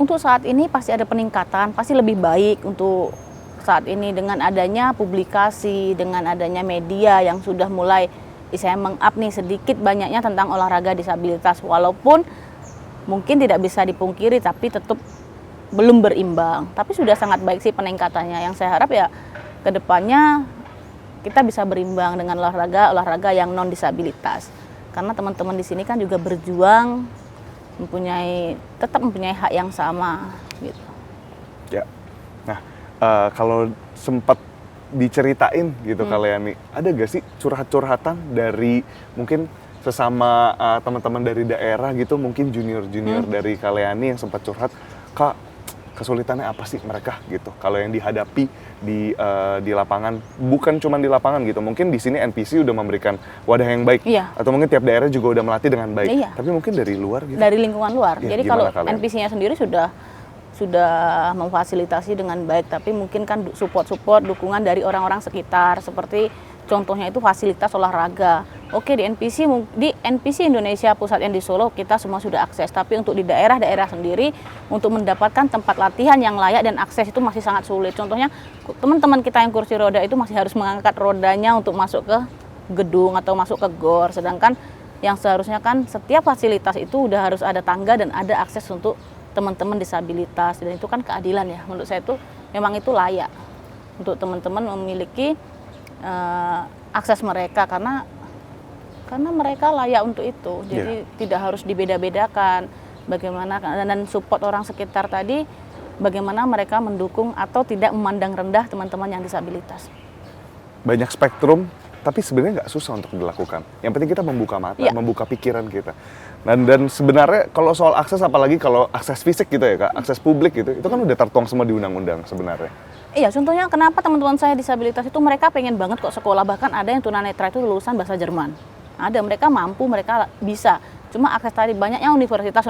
Untuk saat ini pasti ada peningkatan, pasti lebih baik untuk saat ini dengan adanya publikasi, dengan adanya media yang sudah mulai saya meng-up nih sedikit banyaknya tentang olahraga disabilitas. Walaupun mungkin tidak bisa dipungkiri tapi tetap belum berimbang. Tapi sudah sangat baik sih peningkatannya. Yang saya harap ya ke depannya kita bisa berimbang dengan olahraga yang non disabilitas. Karena teman-teman di sini kan juga berjuang tetap mempunyai hak yang sama gitu. Ya. Nah, kalau sempat diceritain gitu kalian nih, ada gak sih curhat-curhatan dari mungkin sesama teman-teman dari daerah gitu, mungkin junior-junior dari kalian nih yang sempat curhat, Kak, kesulitannya apa sih mereka gitu kalau yang dihadapi di lapangan, bukan cuma di lapangan gitu, mungkin di sini NPC udah memberikan wadah yang baik, atau mungkin tiap daerah juga udah melatih dengan baik, tapi mungkin dari luar gitu, dari lingkungan luar. Ya, jadi kalau NPC-nya sendiri sudah memfasilitasi dengan baik, tapi mungkin kan support dukungan dari orang-orang sekitar, seperti contohnya itu fasilitas olahraga. Oke, di NPC Indonesia Pusat yang di Solo kita semua sudah akses, tapi untuk di daerah-daerah sendiri untuk mendapatkan tempat latihan yang layak dan akses itu masih sangat sulit. Contohnya teman-teman kita yang kursi roda itu masih harus mengangkat rodanya untuk masuk ke gedung atau masuk ke gor, sedangkan yang seharusnya kan setiap fasilitas itu udah harus ada tangga dan ada akses untuk teman-teman disabilitas, dan itu kan keadilan ya. Menurut saya itu memang itu layak untuk teman-teman memiliki akses mereka, karena mereka layak untuk itu. Jadi tidak harus dibeda-bedakan. Bagaimana dan support orang sekitar tadi, bagaimana mereka mendukung atau tidak memandang rendah teman-teman yang disabilitas. Banyak spektrum, tapi sebenarnya nggak susah untuk dilakukan. Yang penting kita membuka mata, membuka pikiran kita. Dan sebenarnya kalau soal akses, apalagi kalau akses fisik gitu ya Kak, akses publik gitu, itu kan udah tertuang semua di undang-undang sebenarnya. Iya, contohnya kenapa teman-teman saya disabilitas itu mereka pengen banget kok sekolah, bahkan ada yang tunanetra itu lulusan bahasa Jerman. Ada, mereka mampu, mereka bisa. Cuma akses tadi, banyaknya universitas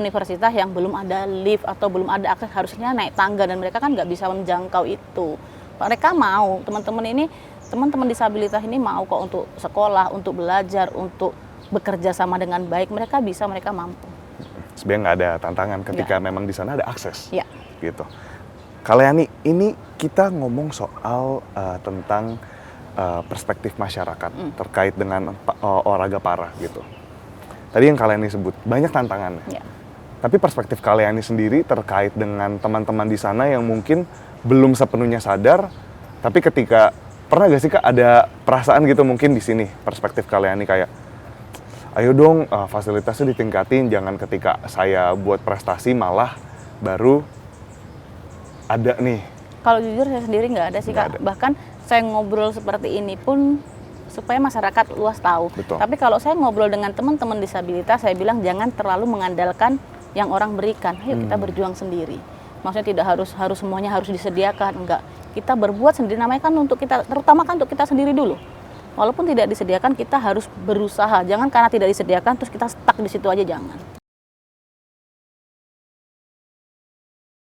yang belum ada lift atau belum ada akses, harusnya naik tangga, dan mereka kan nggak bisa menjangkau itu. Mereka mau, teman-teman disabilitas ini mau kok untuk sekolah, untuk belajar, untuk bekerja sama dengan baik. Mereka bisa, mereka mampu. Sebenarnya nggak ada tantangan ketika memang di sana ada akses. Ya. Gitu. Kaliani, ini kita ngomong soal tentang perspektif masyarakat terkait dengan olahraga parah gitu. Tadi yang Kaliani sebut, banyak tantangannya. Ya. Tapi perspektif Kaliani sendiri terkait dengan teman-teman di sana yang mungkin belum sepenuhnya sadar, tapi ketika, pernah gak sih Kak ada perasaan gitu mungkin di sini, perspektif Kaliani kayak, ayo dong fasilitasnya ditingkatin, jangan ketika saya buat prestasi malah baru ada nih. Kalau jujur saya sendiri nggak ada sih Kak. Bahkan saya ngobrol seperti ini pun supaya masyarakat luas tahu. Betul. Tapi kalau saya ngobrol dengan teman-teman disabilitas, saya bilang jangan terlalu mengandalkan yang orang berikan. Ayo kita berjuang sendiri. Maksudnya tidak harus semuanya harus disediakan, enggak. Kita berbuat sendiri, namanya kan untuk kita, terutama kan untuk kita sendiri dulu. Walaupun tidak disediakan, kita harus berusaha. Jangan karena tidak disediakan terus kita stuck di situ aja, jangan.